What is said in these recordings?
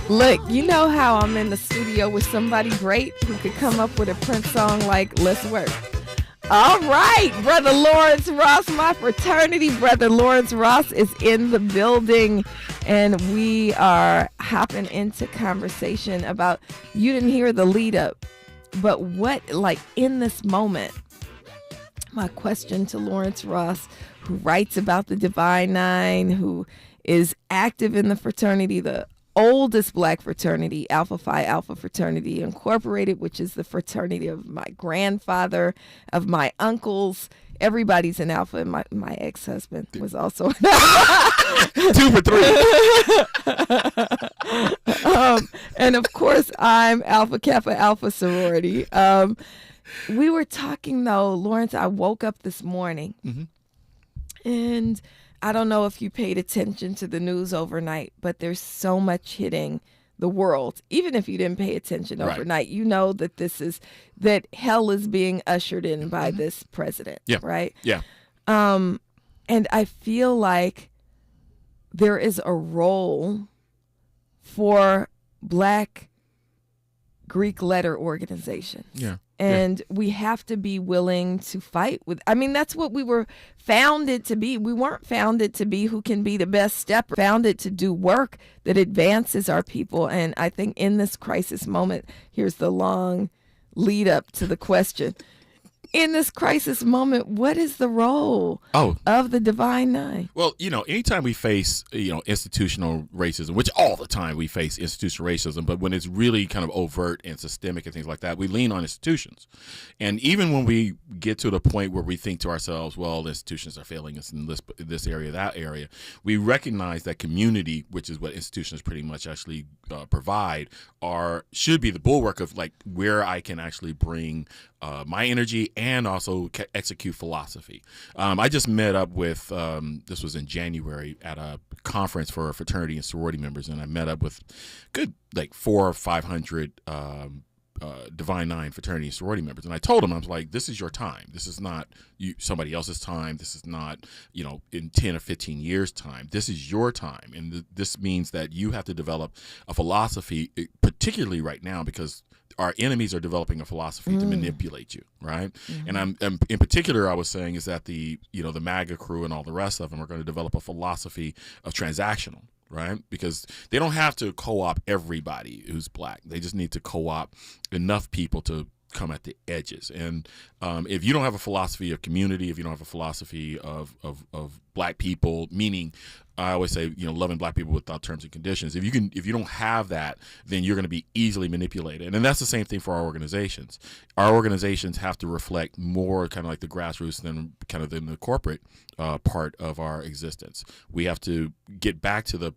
Look, you know how I'm in the studio with somebody great who could come up with a Prince song like Let's Work. All right, Brother Lawrence Ross, my fraternity brother Lawrence Ross is in the building, and we are hopping into conversation about, you didn't hear the lead up, but what, like in this moment, my question to Lawrence Ross, who writes about the Divine Nine, who is active in the fraternity, the oldest Black fraternity, Alpha Phi Alpha Fraternity Incorporated, which is the fraternity of my grandfather, of my uncles. Everybody's an Alpha, and my ex-husband was also an Alpha. 2 for 3. And of course, I'm Alpha Kappa Alpha sorority. We were talking, though, Lawrence, I woke up this morning, and I don't know if you paid attention to the news overnight, but there's so much hitting the world. Even if you didn't pay attention overnight, you know that that hell is being ushered in by this president, right? Yeah. And I feel like there is a role for Black Greek letter organizations. Yeah. And we have to be willing to fight with. I mean, that's what we were founded to be. We weren't founded to be who can be the best stepper. Founded to do work that advances our people. And I think in this crisis moment, here's the long lead up to the question. In this crisis moment, what is the role of the Divine Nine? Well, anytime we face, institutional racism, which all the time we face institutional racism, but when it's really kind of overt and systemic and things like that, we lean on institutions. And even when we get to the point where we think to ourselves, well, the institutions are failing us in this area, that area, we recognize that community, which is what institutions pretty much actually provide, should be the bulwark of like where I can actually bring my energy and also execute philosophy. I just met up with, this was in January at a conference for fraternity and sorority members, and I met up with good like 400 or 500 Divine Nine fraternity and sorority members. And I told them, I was like, this is your time. This is not somebody else's time. This is not, in 10 or 15 years time. This is your time. And this means that you have to develop a philosophy, particularly right now, because our enemies are developing a philosophy to manipulate you, right? And I'm in particular, I was saying is that the MAGA crew and all the rest of them are going to develop a philosophy of transactional, right? Because they don't have to co-opt everybody who's Black. They just need to co-opt enough people to come at the edges. And if you don't have a philosophy of community, if you don't have a philosophy of Black people, meaning I always say, loving Black people without terms and conditions. If you don't have that, then you're going to be easily manipulated. And that's the same thing for our organizations. Our organizations have to reflect more kind of like the grassroots than the corporate part of our existence. We have to get back to the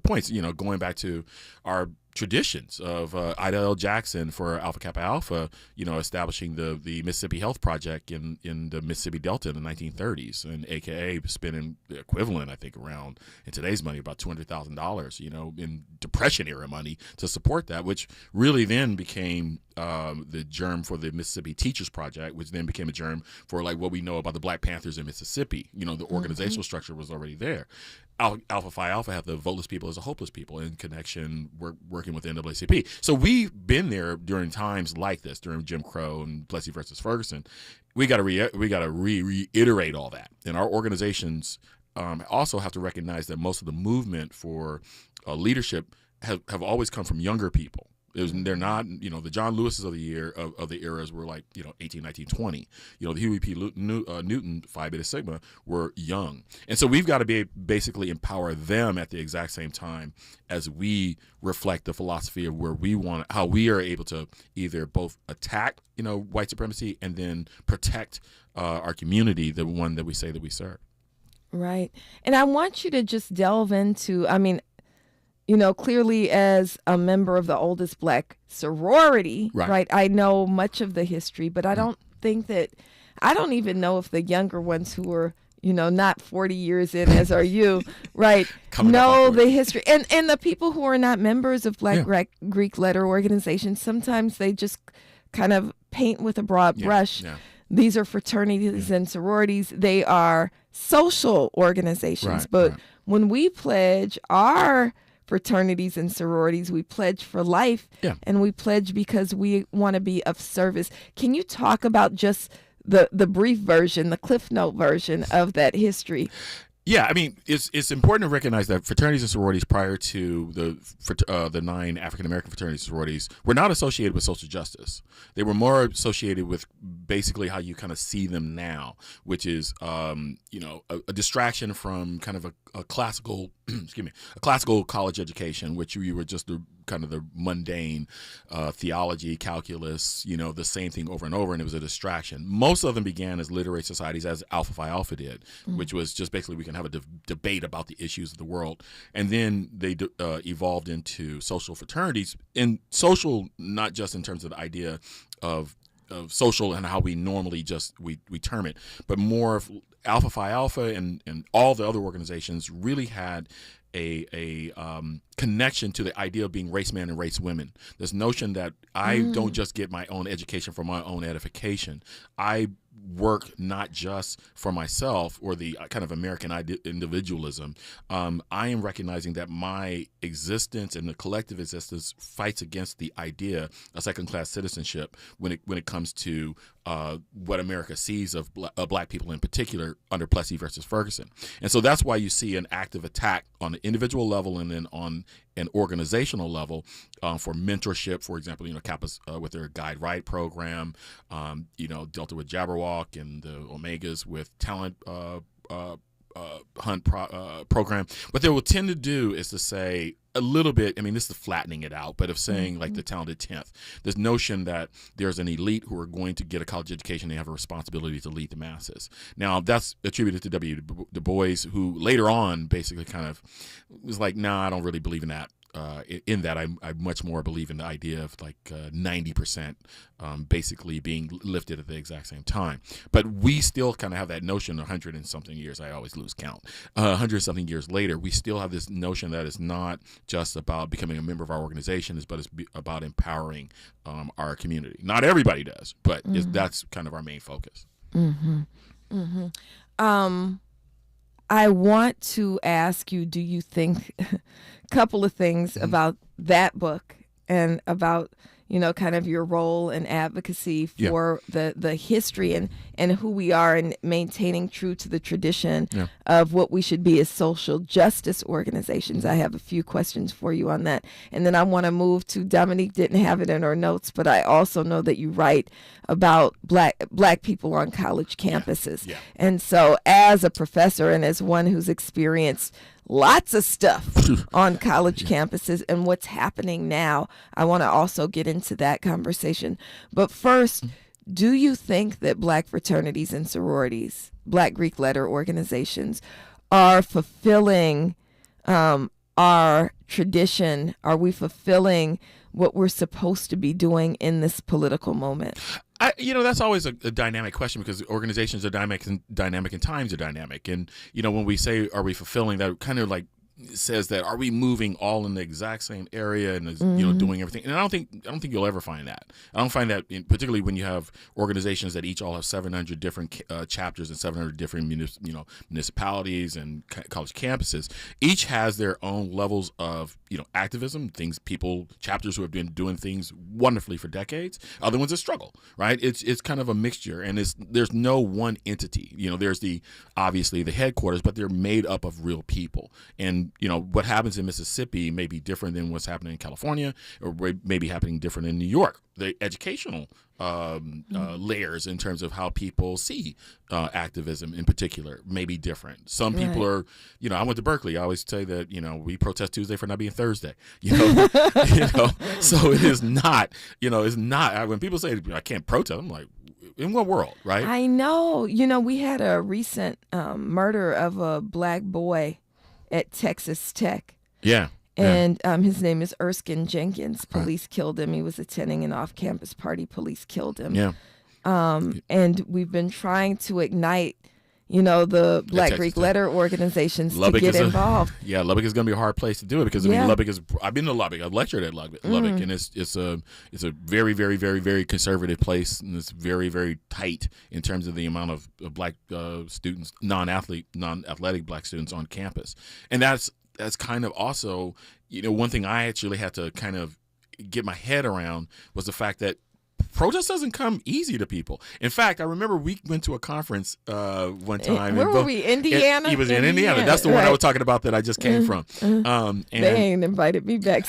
points, going back to our traditions of Ida L. Jackson for Alpha Kappa Alpha, establishing the Mississippi Health Project in the Mississippi Delta in the 1930s, and AKA spending the equivalent, I think, around in today's money about $200,000, in Depression era money to support that, which really then became the germ for the Mississippi Teachers Project, which then became a germ for like what we know about the Black Panthers in Mississippi. The organizational structure was already there. Alpha Phi Alpha have the voteless people as a hopeless people in connection, working with the NAACP. So we've been there during times like this, during Jim Crow and Plessy versus Ferguson. We got to reiterate all that, and our organizations also have to recognize that most of the movement for leadership have always come from younger people. They're not, the John Lewises of the eras were like, 18, 19, 20. The Huey P. Newton, Phi Beta Sigma were young. And so we've got to basically empower them at the exact same time as we reflect the philosophy of how we are able to either both attack, white supremacy and then protect our community, the one that we say that we serve. Right. And I want you to just delve into, clearly as a member of the oldest Black sorority, right? I know much of the history, but I don't even know if the younger ones who were, not 40 years in as are you, right, know the history. And the people who are not members of Black Greek letter organizations, sometimes they just kind of paint with a broad brush. Yeah. These are fraternities and sororities. They are social organizations. But when we pledge our fraternities and sororities. We pledge for life, and we pledge because we want to be of service. Can you talk about just the brief version, the Cliff Note version of that history? Yeah, I mean, it's important to recognize that fraternities and sororities prior to the 9 African American fraternities and sororities were not associated with social justice. They were more associated with basically how you kind of see them now, which is a distraction from kind of a classical a classical college education, which you were just kind of the mundane theology, calculus, the same thing over and over, and it was a distraction. Most of them began as literary societies, as Alpha Phi Alpha did, which was just basically we can have a debate about the issues of the world. And then they evolved into social fraternities, and social not just in terms of the idea of social and how we normally we term it, but more of Alpha Phi Alpha and all the other organizations really had a connection to the idea of being race men and race women. This notion that I don't just get my own education for my own edification. I work not just for myself or the kind of American individualism. I am recognizing that my existence and the collective existence fights against the idea of second-class citizenship when it comes to what America sees of black people in particular under Plessy versus Ferguson. And so that's why you see an active attack on the individual level and then on an organizational level for mentorship, for example, Kappa's with their Guide Right program, Delta with Jabberwock and the Omegas with Talent Hunt program. What they will tend to do is to say a little bit, I mean, this is flattening it out, but of saying like the talented 10th, this notion that there's an elite who are going to get a college education, they have a responsibility to lead the masses. Now, that's attributed to W. Du Bois, who later on basically kind of was like, nah, I don't really believe in that. In that, I much more believe in the idea of like 90% basically being lifted at the exact same time. But we still kind of have that notion 100 and something years, I always lose count, 100 something years later, we still have this notion that it's not just about becoming a member of our organization, but it's about empowering our community. Not everybody does, but that's kind of our main focus. I want to ask you, do you think a couple of things about that book and about, kind of your role in advocacy for the history and who we are and maintaining true to the tradition of what we should be as social justice organizations? I have a few questions for you on that. And then I want to move to Dominique didn't have it in her notes, but I also know that you write about black people on college campuses. Yeah. And so as a professor and as one who's experienced lots of stuff on college campuses and what's happening now, I want to also get into that conversation. But first, do you think that black fraternities and sororities, black Greek letter organizations, are fulfilling our tradition? Are we fulfilling what we're supposed to be doing in this political moment? That's always a dynamic question because organizations are dynamic and times are dynamic. And, when we say, are we fulfilling, that kind of like says that, are we moving all in the exact same area and, doing everything? And I don't think you'll ever find that. I don't find that, particularly when you have organizations that each all have 700 different chapters and 700 different municipalities and college campuses. Each has their own levels of, activism, chapters who have been doing things wonderfully for decades. Other ones that struggle, right? It's kind of a mixture, and there's no one entity. There's obviously the headquarters, but they're made up of real people. And what happens in Mississippi may be different than what's happening in California, or may be happening different in New York. The educational layers in terms of how people see activism in particular may be different. Some people are, I went to Berkeley. I always say that, we protest Tuesday for not being Thursday, so it is not, it's not, when people say I can't protest, I'm like, in what world, right? I know, we had a recent murder of a black boy at Texas Tech. Yeah. And his name is Erskine Jenkins. Police killed him. He was attending an off-campus party. Police killed him. Yeah. And we've been trying to ignite, the Black Greek letter organizations Lubbock to get involved. Lubbock is going to be a hard place to do it because Lubbock is. I've been to Lubbock. I've lectured at Lubbock, and it's a very, very, very, very conservative place, and it's very, very tight in terms of the amount of black students, non-athletic black students on campus, and that's that's kind of also, one thing I actually had to kind of get my head around was the fact that protest doesn't come easy to people. In fact, I remember we went to a conference one time. Where were we? Indiana? He was in Indiana. That's the one I was talking about that I just came from. And they ain't invited me back.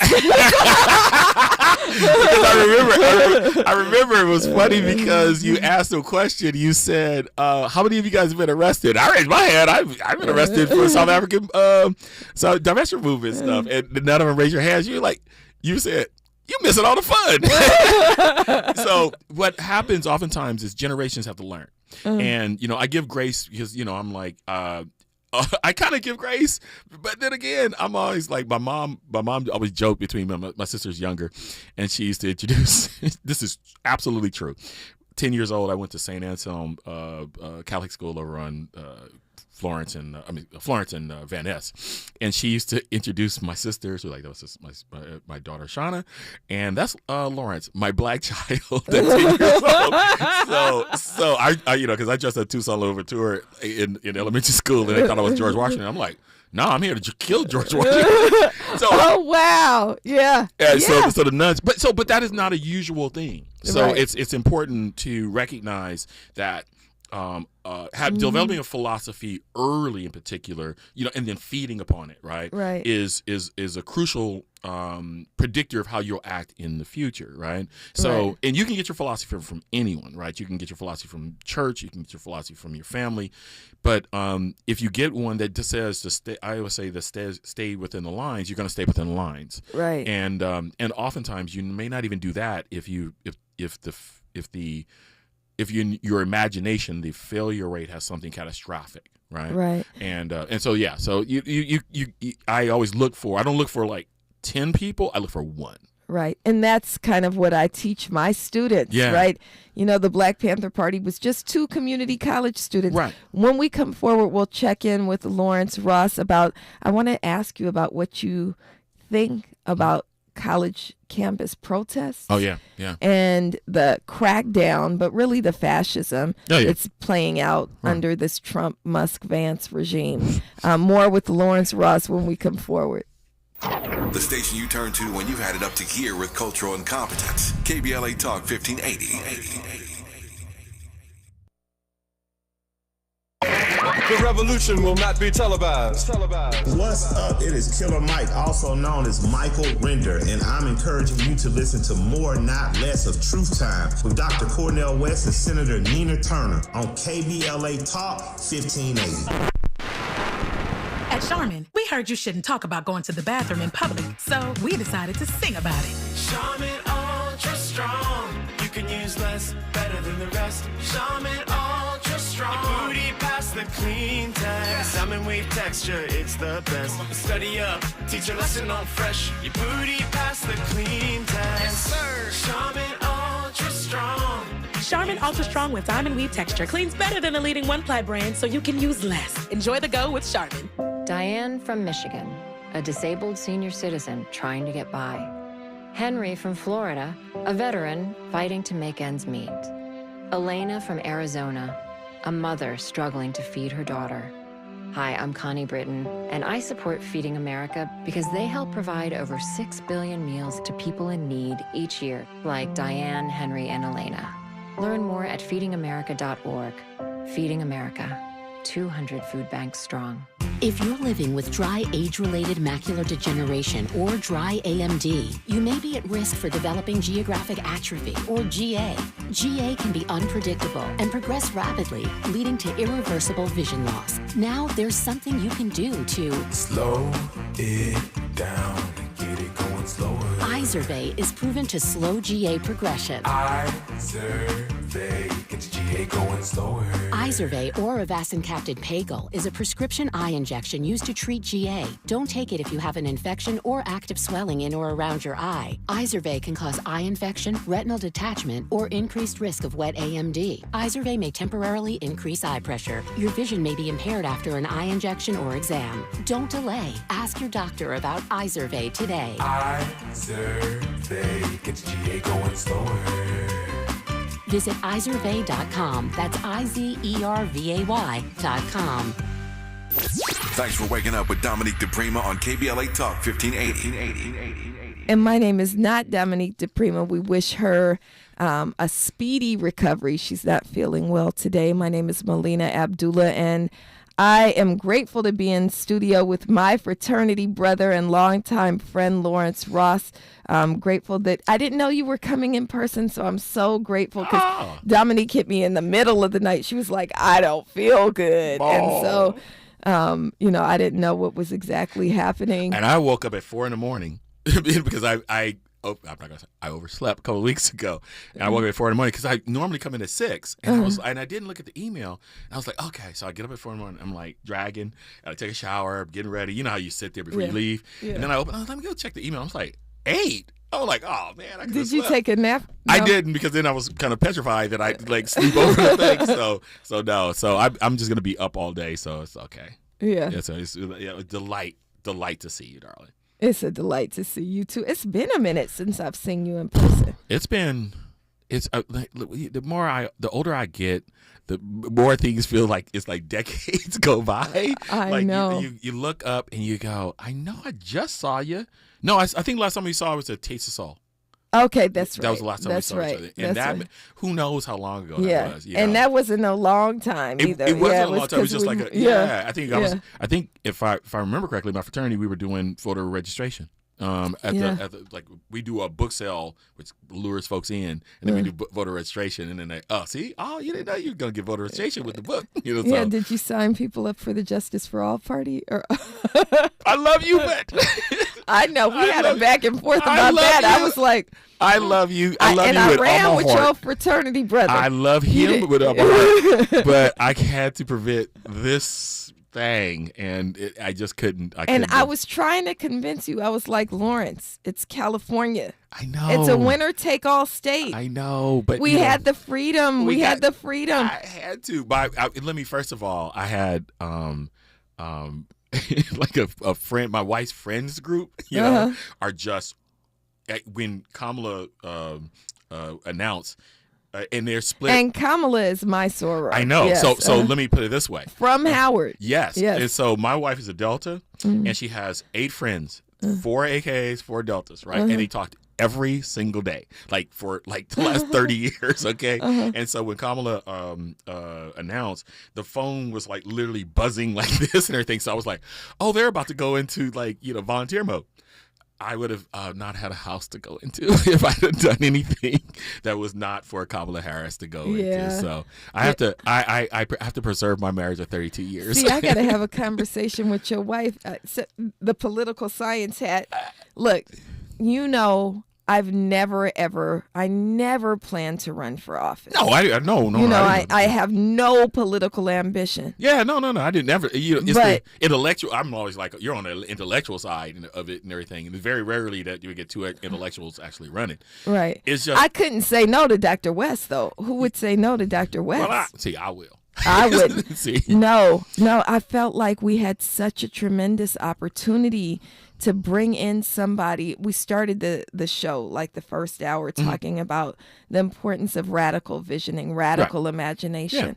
I remember it was funny because you asked a question. You said, how many of you guys have been arrested? I raised my hand. I've been arrested for South African divestiture movement stuff. And none of them raised your hands. You said, you're missing all the fun. So what happens oftentimes is generations have to learn. And, I give grace because, I'm like, I kind of give grace, but then again, I'm always like, my mom always joked between me. My sister's younger, and she used to introduce, this is absolutely true. 10 years old, I went to St. Anselm Catholic school over on Florence and Van Ness, and she used to introduce my sisters. Like, that was my daughter Shauna, and that's Lawrence, my black child. That's 10 years old. So I because I just had Tucson over tour in elementary school, and they thought I was George Washington. I'm like, no, I'm here to kill George Washington. Oh wow, yeah. So the nuns, but that is not a usual thing. So right. It's important to recognize that. Developing a philosophy early, in particular, and then feeding upon it, right? Is a crucial predictor of how you'll act in the future, right? So, and you can get your philosophy from anyone, right? You can get your philosophy from church, you can get your philosophy from your family, but if you get one that just says to stay, I always say stay within the lines, you're going to stay within the lines, right? And oftentimes you may not even do that if your imagination, the failure rate has something catastrophic, right? Right. And so I always look for. I don't look for like 10 people. I look for one. Right. And that's kind of what I teach my students, right? The Black Panther Party was just 2 community college students. Right. When we come forward, we'll check in with Lawrence Ross I want to ask you about what you think about college campus protests. Oh, yeah. And the crackdown, but really the fascism it's playing out under this Trump, Musk, Vance regime. More with Lawrence Ross when we come forward. The station you turn to when you've had it up to gear with cultural incompetence. KBLA Talk 1580. The revolution will not be televised. What's up? It is Killer Mike, also known as Michael Render, and I'm encouraging you to listen to more, not less, of Truth Time with Dr. Cornel West and Senator Nina Turner on KBLA Talk 1580. At Charmin, we heard you shouldn't talk about going to the bathroom in public, so we decided to sing about it. Charmin Ultra Strong. You can use less, better than the rest. Charmin Ultra Strong. Your booty past the clean test. Salmon weave texture, it's the best. Study up, teach a lesson on fresh. Your booty past the clean test. Yes, sir. Charmin Ultra Strong. Charmin Ultra Strong with diamond weave texture cleans better than the leading one-ply brand, so you can use less. Enjoy the go with Charmin. Diane from Michigan, a disabled senior citizen trying to get by. Henry from Florida, a veteran fighting to make ends meet. Elena from Arizona, a mother struggling to feed her daughter. Hi, I'm Connie Britton, and I support Feeding America because they help provide over 6 billion meals to people in need each year, like Diane, Henry, and Elena. Learn more at feedingamerica.org. Feeding America, 200 food banks strong. If you're living with dry age-related macular degeneration or dry AMD, you may be at risk for developing geographic atrophy or GA. GA can be unpredictable and progress rapidly, leading to irreversible vision loss. Now there's something you can do to slow it down and get it going slower. Izervay is proven to slow GA progression. Izervay gets GA going slower. Izervay or avacincaptad pagel is a prescription eye injection used to treat GA. Don't take it if you have an infection or active swelling in or around your eye. Izervay can cause eye infection, retinal detachment, or increased risk of wet AMD. Izervay may temporarily increase eye pressure. Your vision may be impaired after an eye injection or exam. Don't delay. Ask your doctor about Izervay today. Izervay gets GA going slower. Visit Izervay.com. That's IZERVAY.com. Thanks for waking up with Dominique DiPrima on KBLA Talk 1580. And my name is not Dominique DiPrima. We wish her a speedy recovery. She's not feeling well today. My name is Melina Abdullah, and I am grateful to be in studio with my fraternity brother and longtime friend, Lawrence Ross. I'm grateful that I didn't know you were coming in person, so I'm so grateful because Dominique hit me in the middle of the night. She was like, I don't feel good. And so, I didn't know what was exactly happening. And I woke up at 4 a.m. because I'm not gonna say I overslept a couple of weeks ago, and I woke up at 4 a.m. because I normally come in at 6, and I didn't look at the email, and I was like, okay, so I get up at 4 a.m. I'm like dragging, and I take a shower, getting ready. You know how you sit there before you leave, and then I open. Let me go check the email. I was like 8. I was like, oh man, I did you take a nap? No. I didn't, because then I was kind of petrified that I'd like sleep over the thing. So no. So I'm just gonna be up all day. So it's okay. Yeah. So it's a delight to see you, darling. It's a delight to see you too. It's been a minute since I've seen you in person. The older I get, the more things feel like it's like decades go by. I know. You look up and you go, I know I just saw you. No, I think last time we saw was at Taste of Soul. Okay, that's right. That was the last time we saw each other. And right. Who knows how long ago that was. And that wasn't a long time either. It wasn't a long time. It was just like I think if I remember correctly, my fraternity, we were doing voter registration. We do a book sale, which lures folks in, and then we do voter registration, and then you didn't know you were going to get voter registration with the book. Yeah, did you sign people up for the Justice for All party? Or I love you, but I know we had a back and forth about that. I was like, I love you. I love you with all my heart. And I ran with your fraternity brother. I love him with all my heart, but I had to prevent this thing, and I just couldn't. I was trying to convince you. I was like, Lawrence, it's California. I know. It's a winner-take-all state. I know, but we had the freedom. We had the freedom. I had to. But let me first of all, I had like a friend, my wife's friends group. Are just when Kamala announced. And they're split. And Kamala is my soror. I know. Yes. So let me put it this way. From Howard. Yes. And so my wife is a Delta, and she has 8 friends, 4 AKAs, 4 Deltas, right? And they talked every single day, like for the last 30 years, okay? And so when Kamala announced, the phone was like literally buzzing like this and everything. So I was like, oh, they're about to go into volunteer mode. I would have not had a house to go into if I had done anything that was not for Kamala Harris to go into. So I have to I have to preserve my marriage of 32 years. See, I got to have a conversation with your wife. The political science hat. Look, I never planned to run for office. No, I have no political ambition. Yeah, no. I didn't ever. It's the intellectual. I'm always like, you're on the intellectual side of it and everything. And it's very rarely that you get 2 intellectuals actually running. Right. It's just, I couldn't say no to Dr. West, though. Who would say no to Dr. West? Well, I will. I wouldn't. See. No. I felt like we had such a tremendous opportunity to bring in somebody. We started the show, like the first hour, talking about the importance of radical visioning, radical imagination.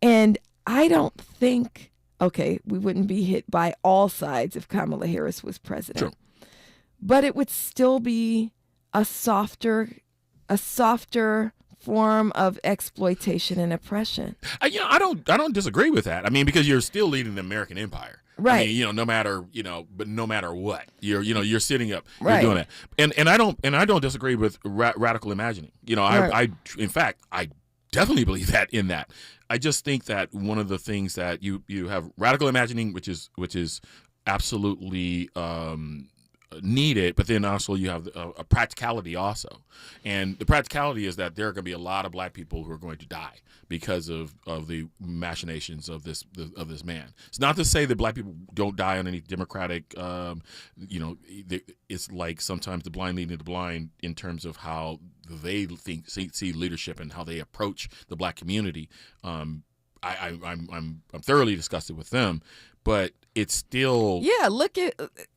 Yeah. And I don't think, we wouldn't be hit by all sides if Kamala Harris was president. True. But it would still be a softer form of exploitation and oppression. I don't disagree with that. I mean, because you're still leading the American empire. Right. I mean, no matter what, you're sitting up, you're doing that. And I don't disagree with radical imagining. I in fact, I definitely believe in that. I just think that one of the things that you have radical imagining, which is absolutely needed, but then also you have a practicality also, and the practicality is that there are going to be a lot of Black people who are going to die because of the machinations of this man. It's not to say that Black people don't die on any democratic. It's like sometimes the blind leading the blind in terms of how they see leadership and how they approach the Black community. I'm thoroughly disgusted with them, but it's still look at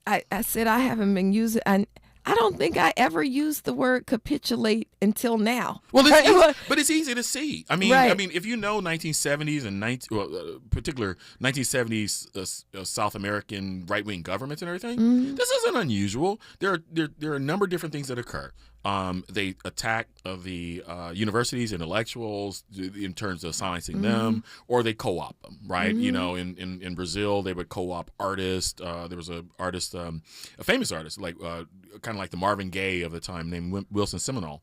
I said I haven't been using I don't think I ever used the word capitulate until now. Well, but it's easy to see. I mean, if you know 1970s and particular 1970s South American right-wing governments and everything, this isn't unusual. There are a number of different things that occur. They attack the universities, intellectuals in terms of silencing them, or they co-opt them, right? You know, in Brazil, they would co-opt artists. There was an artist, a famous artist, like kind of like the Marvin Gaye of the time, named Wilson Seminole,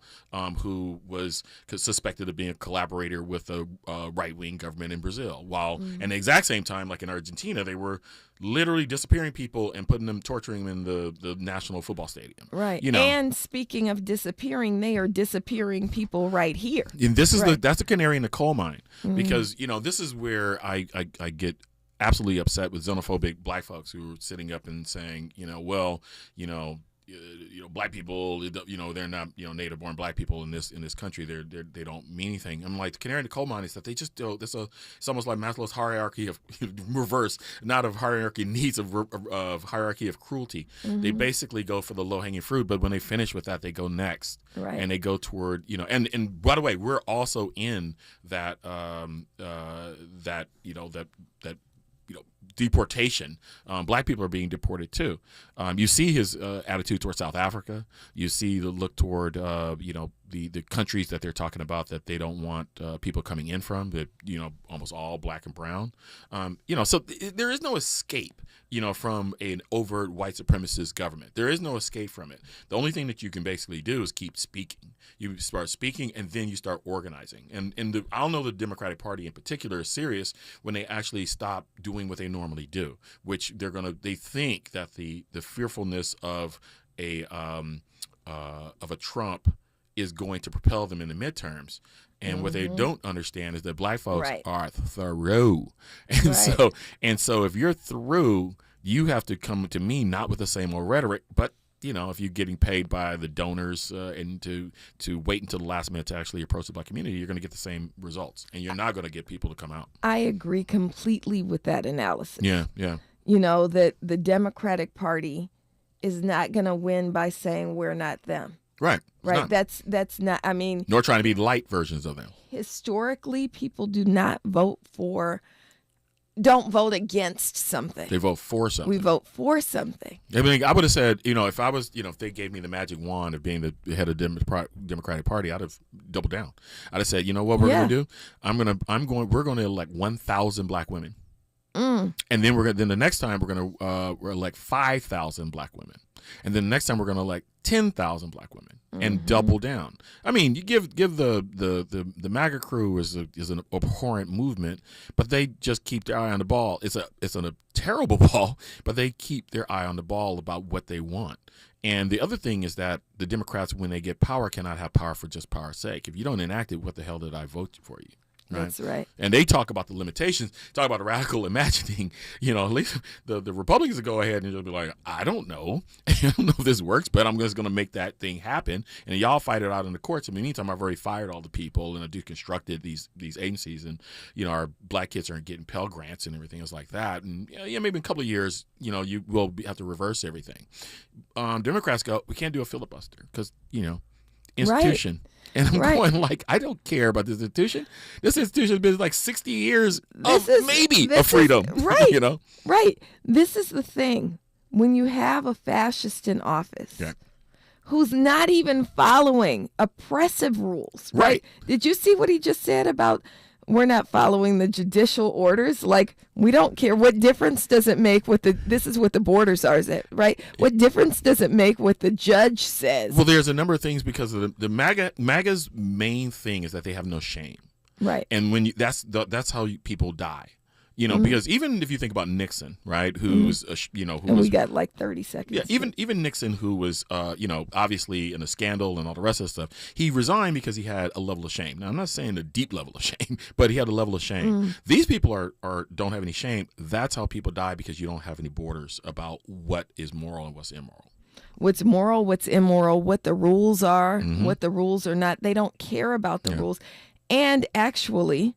who was suspected of being a collaborator with the right-wing government in Brazil. While at the exact same time, like in Argentina, they were literally disappearing people and torturing them in the national football stadium. Right. You know? And speaking of disappearing, they are disappearing people right here. And this is that's the canary in the coal mine, because this is where I get absolutely upset with xenophobic black folks who are sitting up and saying, black people, they're not, native born black people in this country. They don't mean anything. I'm like, the canary in the coal mine is that they just don't. It's almost like Maslow's hierarchy of reverse, not of hierarchy needs of hierarchy of cruelty. They basically go for the low hanging fruit, but when they finish with that, they go next, and they go toward And by the way, we're also in that deportation. Black people are being deported too. You see his attitude toward South Africa. You see the look toward the countries that they're talking about that they don't want people coming in from, that almost all black and brown. So there is no escape from an overt white supremacist government. There is no escape from it. The only thing that you can basically do is keep speaking. You start speaking, and then you start organizing. And I don't know the Democratic Party in particular is serious when they actually stop doing what they normally do, which they think that the fearfulness of a Trump is going to propel them in the midterms. And what they don't understand is that black folks are through. And so if you're through, you have to come to me not with the same old rhetoric, but if you're getting paid by the donors and to wait until the last minute to actually approach the black community, you're going to get the same results, and you're not going to get people to come out. I agree completely with that analysis. Yeah. That the Democratic Party is not going to win by saying we're not them. Right. Right. That's not, I mean. Nor trying to be light versions of them. Historically, people don't vote against something. They vote for something. We vote for something. I mean, I would have said, if I was, if they gave me the magic wand of being the head of the Democratic Party, I'd have doubled down. I'd have said, what we're going to do? We're going to elect 1,000 black women. And then the next time we're going to elect 5,000 black women. And then the next time we're going to elect 10,000 black women and double down. I mean, you give the MAGA crew is an abhorrent movement, but they just keep their eye on the ball. It's a terrible ball, but they keep their eye on the ball about what they want. And the other thing is that the Democrats, when they get power, cannot have power for just power's sake. If you don't enact it, what the hell did I vote for you? Right? That's right. And they talk about the limitations, talk about radical imagining. At least the Republicans will go ahead and just be like, I don't know. I don't know if this works, but I'm just going to make that thing happen. And y'all fight it out in the courts. In the meantime, I've already fired all the people and I deconstructed these agencies. And, our black kids are getting Pell Grants and everything else like that. And, maybe in a couple of years, you will have to reverse everything. Democrats go, we can't do a filibuster because, institution. Right. And I'm going like, I don't care about this institution. This institution has been like 60 years of freedom. Right. Right. This is the thing. When you have a fascist in office who's not even following oppressive rules, right? Did you see what he just said about we're not following the judicial orders? Like, we don't care. What difference does it make this is what the borders are, right? What difference does it make what the judge says? Well, there's a number of things because of the MAGA's main thing is that they have no shame. Right. And when that's how people die. Because even if you think about Nixon, right, who's, we got like 30 seconds. Yeah, even Nixon, who was, obviously in a scandal and all the rest of the stuff, he resigned because he had a level of shame. Now, I'm not saying a deep level of shame, but he had a level of shame. These people don't have any shame. That's how people die, because you don't have any borders about what is moral and what's immoral. What's moral, what's immoral, what the rules are, what the rules are not. They don't care about the rules. And actually,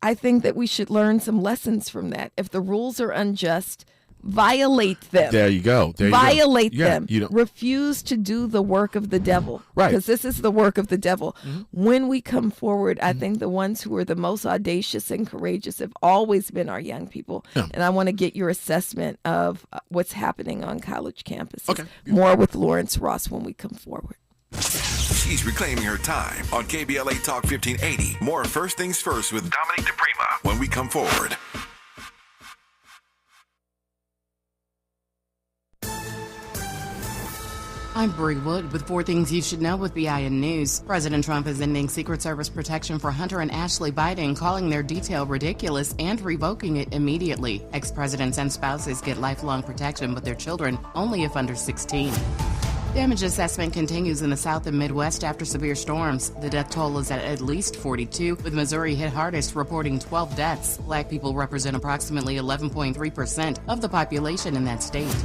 I think that we should learn some lessons from that. If the rules are unjust, violate them. There you go. Violate Yeah, them. you don't. Refuse to do the work of the devil. Right. Because this is the work of the devil. Mm-hmm. When we come forward, I think the ones who are the most audacious and courageous have always been our young people. Yeah. And I want to get your assessment of what's happening on college campuses. Okay. More with Lawrence Ross when we come forward. She's reclaiming her time on KBLA Talk 1580. More First Things First with Dominique DiPrima when we come forward. I'm Bree Wood with 4 things you should know with BIN News. President Trump is ending Secret Service protection for Hunter and Ashley Biden, calling their detail ridiculous and revoking it immediately. Ex-presidents and spouses get lifelong protection, but their children only if under 16. Damage assessment continues in the South and Midwest after severe storms. The death toll is at least 42, with Missouri hit hardest, reporting 12 deaths. Black people represent approximately 11.3% of the population in that state.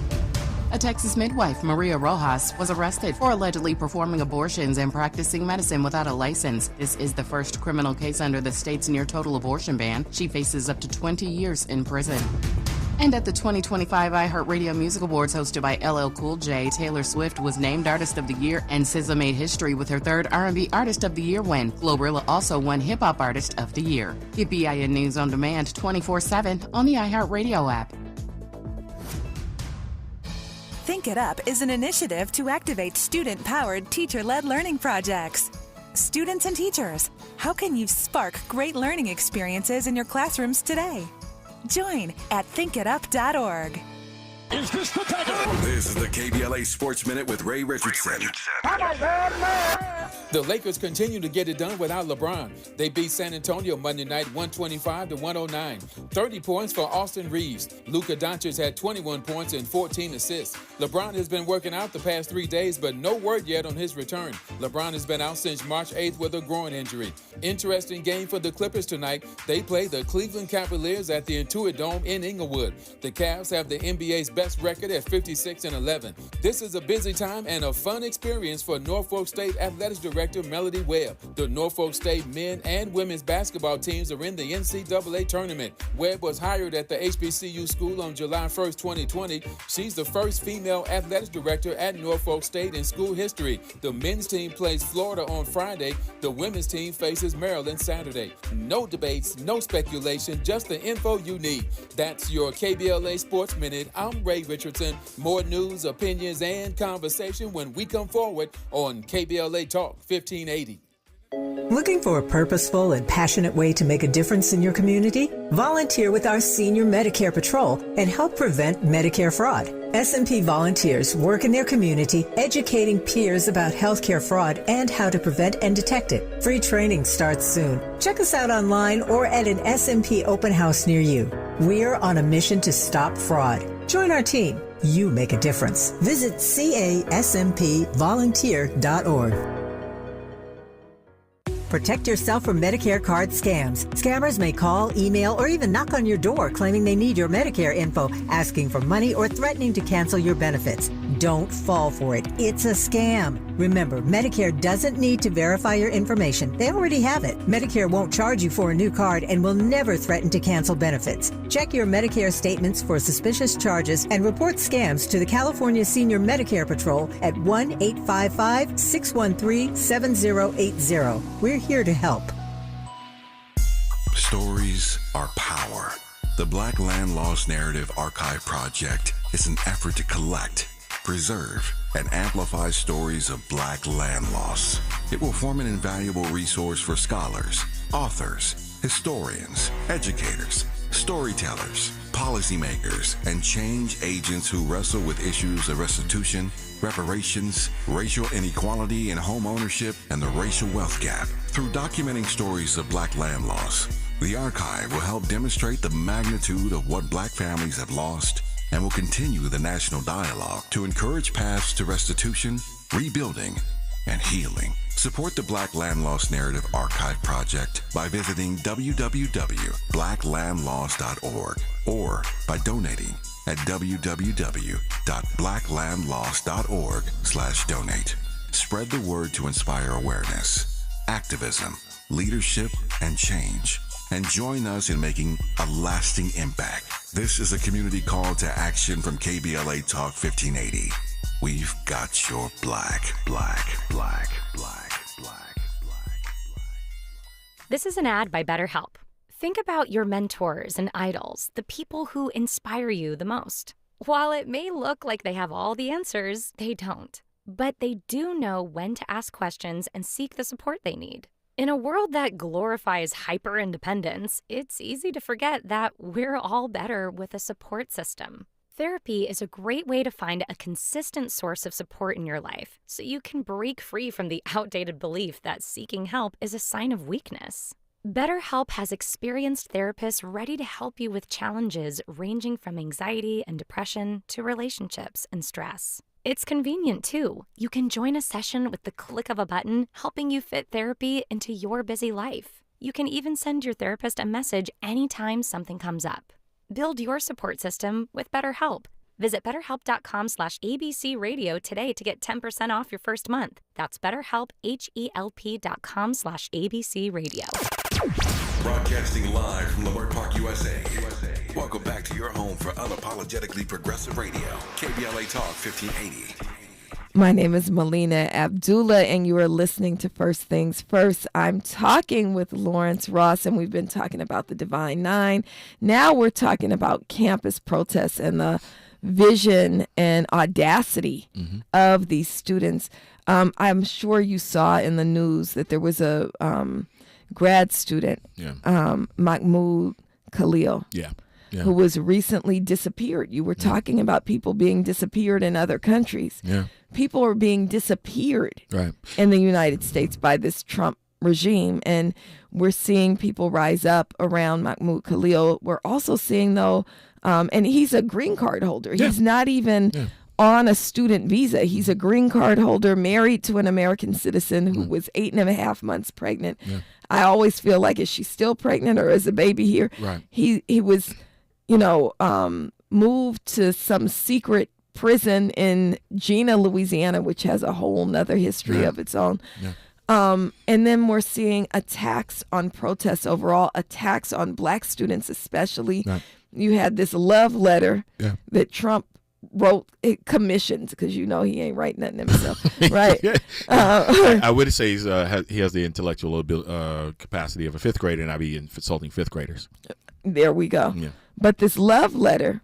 A Texas midwife, Maria Rojas, was arrested for allegedly performing abortions and practicing medicine without a license. This is the first criminal case under the state's near-total abortion ban. She faces up to 20 years in prison. And at the 2025 iHeartRadio Music Awards hosted by LL Cool J, Taylor Swift was named Artist of the Year, and SZA made history with her 3rd R&B Artist of the Year win. Glorilla also won Hip Hop Artist of the Year. Get BIN News on demand 24/7 on the iHeartRadio app. Think It Up is an initiative to activate student-powered, teacher-led learning projects. Students and teachers, how can you spark great learning experiences in your classrooms today? Join at thinkitup.org. Is this the Tiger? This is the KBLA Sports Minute with Ray Richardson. The Lakers continue to get it done without LeBron. They beat San Antonio Monday night 125-109. 30 points for Austin Reeves. Luka Doncic had 21 points and 14 assists. LeBron has been working out the past 3 days, but no word yet on his return. LeBron has been out since March 8th with a groin injury. Interesting game for the Clippers tonight. They play the Cleveland Cavaliers at the Intuit Dome in Inglewood. The Cavs have the NBA's best record at 56-11. This is a busy time and a fun experience for Norfolk State Athletics Director Melody Webb. The Norfolk State men and women's basketball teams are in the NCAA tournament. Webb was hired at the HBCU school on July 1st, 2020. She's the first female athletics director at Norfolk State in school history. The men's team plays Florida on Friday. The women's team faces Maryland Saturday. No debates, no speculation, just the info you need. That's your KBLA Sports Minute. I'm Ray Richardson. More news, opinions, and conversation when we come forward on KBLA Talk 1580. Looking for a purposeful and passionate way to make a difference in your community? Volunteer with our Senior Medicare Patrol and help prevent Medicare fraud. S&P volunteers work in their community educating peers about healthcare fraud and how to prevent and detect it. Free training starts soon. Check us out online or at an S&P open house near you. We're on a mission to stop fraud. Join our team. You make a difference. Visit CASMPvolunteer.org. Protect yourself from Medicare card scams. Scammers may call, email, or even knock on your door claiming they need your Medicare info, asking for money or threatening to cancel your benefits. Don't fall for it. It's a scam. Remember, Medicare doesn't need to verify your information. They already have it. Medicare won't charge you for a new card and will never threaten to cancel benefits. Check your Medicare statements for suspicious charges and report scams to the California Senior Medicare Patrol at 1-855-613-7080. We're here to help. Stories are power. The Black Land Lost Narrative Archive Project is an effort to collect, preserve, and amplify stories of Black land loss. It will form an invaluable resource for scholars, authors, historians, educators, storytellers, policymakers, and change agents who wrestle with issues of restitution, reparations, racial inequality in home ownership, and the racial wealth gap. Through documenting stories of Black land loss, the archive will help demonstrate the magnitude of what Black families have lost and will continue the national dialogue to encourage paths to restitution, rebuilding, and healing. Support the Black Land Lost Narrative Archive Project by visiting www.blacklandlost.org or by donating at www.blacklandlost.org/donate. Spread the word to inspire awareness, activism, leadership, and change and join us in making a lasting impact. This is a community call to action from KBLA Talk 1580. We've got your black. This is an ad by BetterHelp. Think about your mentors and idols, the people who inspire you the most. While it may look like they have all the answers, they don't. But they do know when to ask questions and seek the support they need. In a world that glorifies hyper-independence, it's easy to forget that we're all better with a support system. Therapy is a great way to find a consistent source of support in your life, so you can break free from the outdated belief that seeking help is a sign of weakness. BetterHelp has experienced therapists ready to help you with challenges ranging from anxiety and depression to relationships and stress. It's convenient, too. You can join a session with the click of a button, helping you fit therapy into your busy life. You can even send your therapist a message anytime something comes up. Build your support system with BetterHelp. Visit BetterHelp.com/ABCRadio today to get 10% off your first month. That's BetterHelp, HELP.com/ABCRadio. Broadcasting live from Leimert Park, USA. Welcome back to your home for unapologetically progressive radio, KBLA Talk 1580. My name is Melina Abdullah, and you are listening to First Things First. I'm talking with Lawrence Ross, and we've been talking about the Divine Nine. Now we're talking about campus protests and the vision and audacity of these students. I'm sure you saw in the news that there was a grad student, Mahmoud Khalil, who was recently disappeared. You were talking about people being disappeared in other countries. People are being disappeared in the United States by this Trump regime, and we're seeing people rise up around Mahmoud Khalil. We're also seeing, though, and he's a green card holder. He's not even on a student visa. He's a green card holder, married to an American citizen who was 8.5 months pregnant. I always feel like, is she still pregnant or is a baby here? He was, moved to some secret prison in Gina, Louisiana, which has a whole nother history of its own. And then we're seeing attacks on protests overall, attacks on black students especially. You had this love letter that Trump wrote, commissioned, because he ain't writing nothing himself, right? I would say he has the intellectual capacity of a fifth grader, and I'd be insulting fifth graders. There we go. But this love letter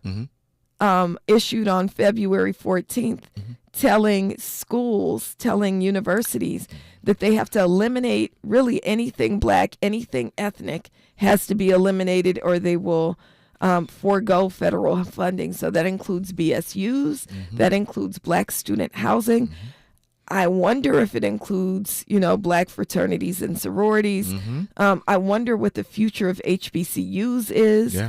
issued on February 14th, telling schools, telling universities that they have to eliminate really anything black, anything ethnic has to be eliminated, or they will forego federal funding. So that includes BSUs, that includes black student housing. I wonder if it includes, black fraternities and sororities. I wonder what the future of HBCUs is.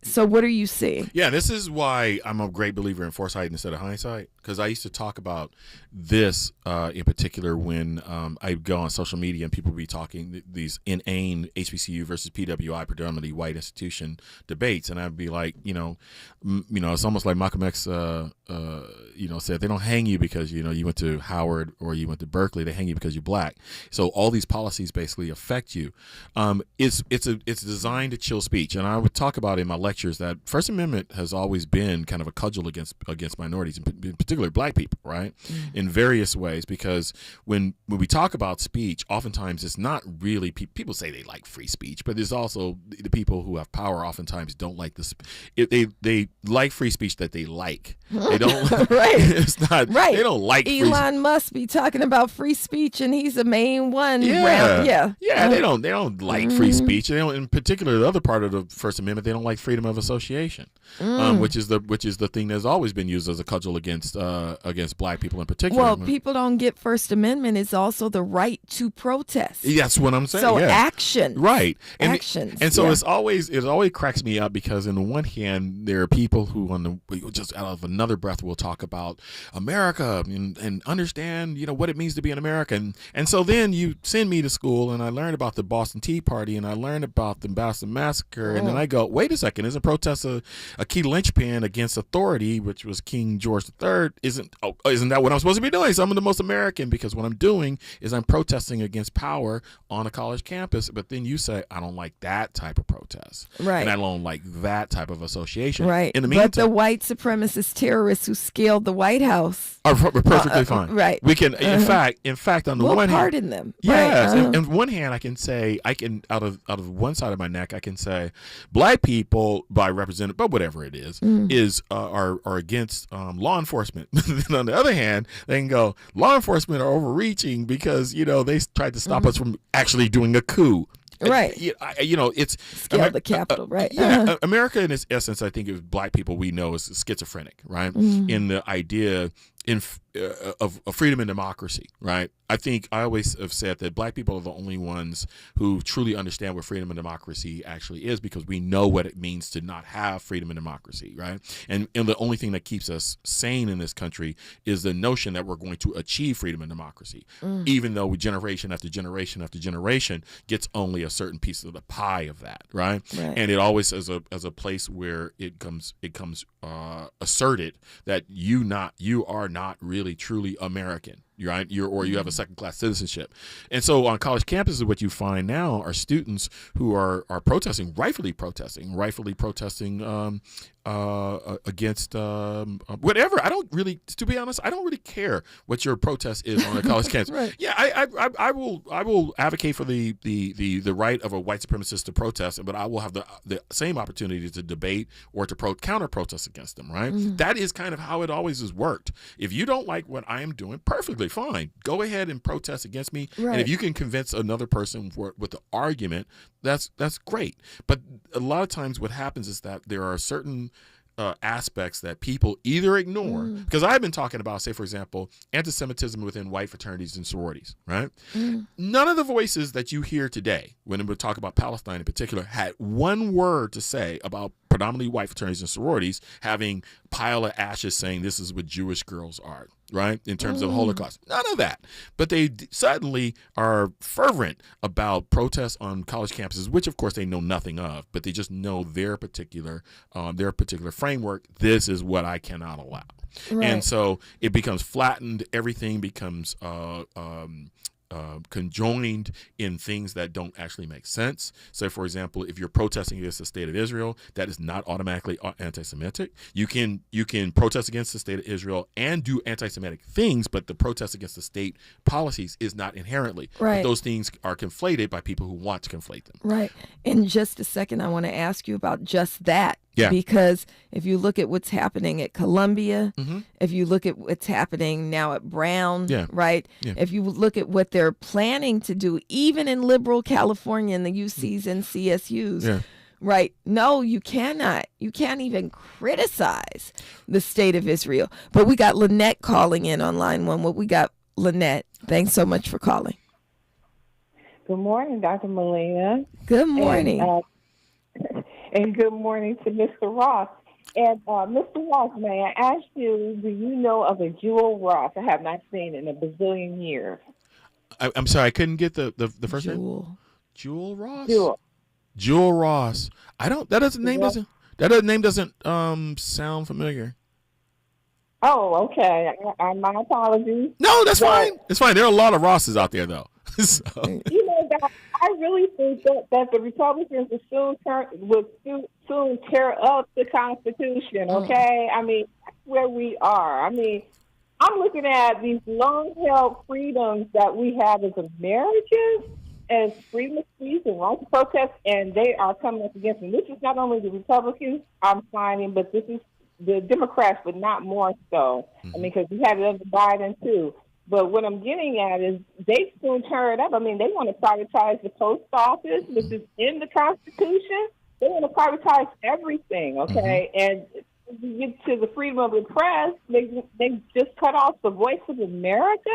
So what are you seeing? This is why I'm a great believer in foresight instead of hindsight, because I used to talk about this in particular when I go on social media and people be talking these inane HBCU versus PWI, predominantly white institution debates, and I'd be like, it's almost like Malcolm X, said they don't hang you because you went to Howard or you went to Berkeley. They hang you because you're black. So all these policies basically affect you. It's designed to chill speech, and I would talk about in my lectures that First Amendment has always been kind of a cudgel against minorities, in particular black people, right? In various ways, because when we talk about speech, oftentimes it's not really people say they like free speech, but there's also the people who have power oftentimes don't like this. They like free speech that they like. They don't. It's not right. They don't like Elon Musk be talking about free speech, and he's the main one. They don't like free speech. They don't, in particular, the other part of the First Amendment, they don't like freedom of association, which is the thing that's always been used as a cudgel against black people in particular. Well, people don't get First Amendment is also the right to protest. That's what I'm saying. So action, right? Actions, and so it always cracks me up, because on the one hand, there are people who just out of another breath will talk about America and understand what it means to be an American. And so then you send me to school, and I learned about the Boston Tea Party, and I learned about the Boston Massacre, and then I go, wait a second, Isn't protest a key linchpin against authority, which was King George III? Isn't that what I'm supposed to be doing? So I'm the most American because what I'm doing is I'm protesting against power on a college campus. But then you say, I don't like that type of protest. Right. And I don't like that type of association. Right. In the meantime, but the white supremacist terrorists who scaled the White House are perfectly fine. Right. We can, in fact, on the we'll one hand, pardon them. Yes. Right. On one hand, I can out of one side of my neck, I can say, black people by representative, but whatever it is are against law enforcement. Then on the other hand, they can go, law enforcement are overreaching because they tried to stop us from actually doing a coup. Right. It's scale the Capitol, right? Yeah. America, in its essence, I think of black people we know is schizophrenic, right? In the idea of freedom and democracy, right? I think I always have said that black people are the only ones who truly understand what freedom and democracy actually is, because we know what it means to not have freedom and democracy, right? And the only thing that keeps us sane in this country is the notion that we're going to achieve freedom and democracy, even though generation after generation after generation gets only a certain piece of the pie of that, right? And it always as a place where it comes asserted that you are not really truly American, right? You have a second-class citizenship. And so on college campuses, what you find now are students who are protesting, rightfully protesting against whatever. I don't really, to be honest, I don't really care what your protest is on a college campus. Right. Yeah, I will advocate for the right of a white supremacist to protest, but I will have the same opportunity to debate or to counter protest against them. Right. That is kind of how it always has worked. If you don't like what I am doing, perfectly fine. Go ahead and protest against me. Right. And if you can convince another person with the argument, that's great. But a lot of times what happens is that there are certain aspects that people either ignore, because I've been talking about, say, for example, anti-Semitism within white fraternities and sororities, right? None of the voices that you hear today, when we talk about Palestine in particular, had one word to say about predominantly white fraternities and sororities having a pile of ashes saying this is what Jewish girls are, right? In terms of Holocaust. None of that. But they suddenly are fervent about protests on college campuses, which of course they know nothing of, but they just know their particular framework. This is what I cannot allow. Right. And so it becomes flattened. Everything becomes conjoined in things that don't actually make sense. So, for example, if you're protesting against the state of Israel, that is not automatically anti-Semitic. You can protest against the state of Israel and do anti-Semitic things, but the protest against the state policies is not inherently. Right. But those things are conflated by people who want to conflate them. Right. In just a second, I want to ask you about just that. Yeah. Because if you look at what's happening at Columbia, if you look at what's happening now at Brown, right? Yeah. If you look at what they're planning to do, even in liberal California and the UCs and CSUs, right? No, you cannot. You can't even criticize the state of Israel. But we got Lynette calling in on line one. What we got, Lynette? Thanks so much for calling. Good morning, Dr. Melina. Good morning. And good morning to Mr. Ross. And Mr. Ross, may I ask you, do you know of a Jewel Ross I have not seen in a bazillion years? I'm sorry, I couldn't get the first name. Jewel Ross? Jewel Ross. That name doesn't sound familiar. Oh, okay. My apologies. No, that's fine. It's fine. There are a lot of Rosses out there, though. So. You know, I really think that the Republicans will soon tear up the Constitution, okay? I mean, that's where we are. I mean, I'm looking at these long-held freedoms that we have as Americans, as freedom of speech and right to protest, and they are coming up against them. This is not only the Republicans I'm finding, but this is the Democrats, but not more so. I mean, because we had it under Biden, too. But what I'm getting at is they soon turn it up. I mean, they want to privatize the post office, which is in the Constitution. They want to privatize everything, okay? And when you get to the freedom of the press, they just cut off the voice of America.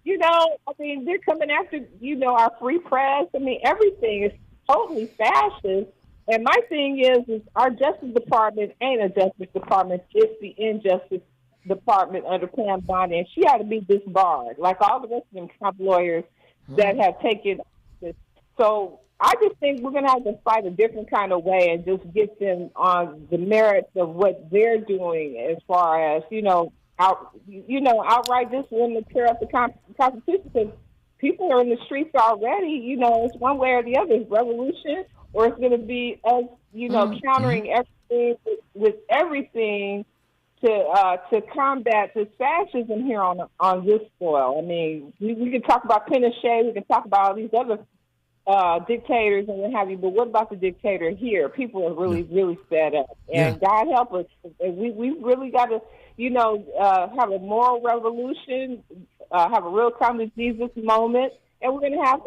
You know, I mean, they're coming after, our free press. I mean, everything is totally fascist. And my thing is our Justice Department ain't a Justice Department. It's the Injustice Department under Pam Bondi, and she ought to be disbarred, like all the rest of them Trump lawyers that have taken this. So I just think we're going to have to fight a different kind of way and just get them on the merits of what they're doing as far as, outright just wanting to tear up the Constitution, because people are in the streets already. It's one way or the other. It's revolution, or it's going to be us, countering everything with everything to combat this fascism here on this soil. I mean, we can talk about Pinochet, we can talk about all these other dictators and what have you, but what about the dictator here? People are really, really fed up. And God help us. We really got to, have a moral revolution, have a real come to Jesus moment, and we're going to have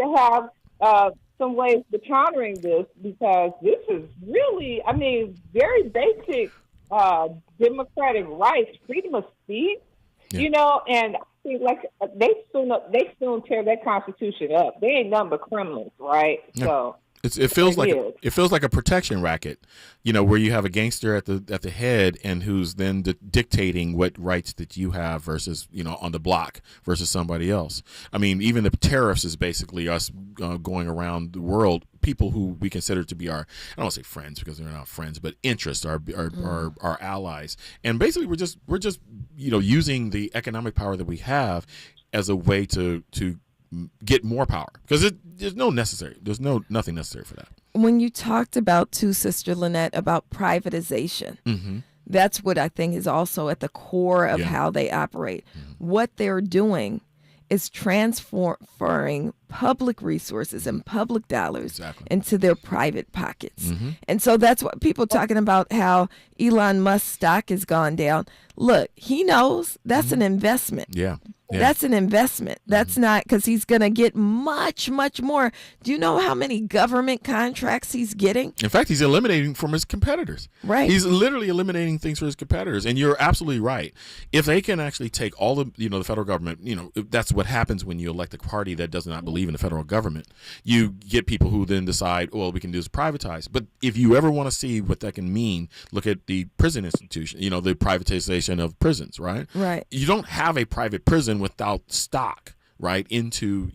some ways to countering this, because this is really, very basic democratic rights, freedom of speech, and I think they soon tear that Constitution up. They ain't nothing but criminals, right? Yeah. So it feels like a protection racket, where you have a gangster at the head and who's then dictating what rights that you have versus on the block versus somebody else. I mean, even the tariffs is basically us going around the world. People who we consider to be I don't want to say friends because they're not friends, but interests, our allies, and basically we're just using the economic power that we have as a way to get more power, because there's nothing necessary for that. When you talked about too, Sister Lynette, about privatization, that's what I think is also at the core of how they operate. What they're doing is transferring public resources and public dollars into their private pockets. And so that's what people talking about, how Elon Musk's stock has gone down. Look, he knows that's an investment. Yeah. That's an investment. That's not, because he's going to get much, much more. Do you know how many government contracts he's getting? In fact, he's eliminating from his competitors. Right. He's literally eliminating things for his competitors. And you're absolutely right. If they can actually take all the, the federal government, that's what happens when you elect a party that does not believe in the federal government. You get people who then decide, well, we can do is privatize. But if you ever want to see what that can mean, look at the prison institution, the privatization of prisons, right? Right. You don't have a private prison without stock, right, into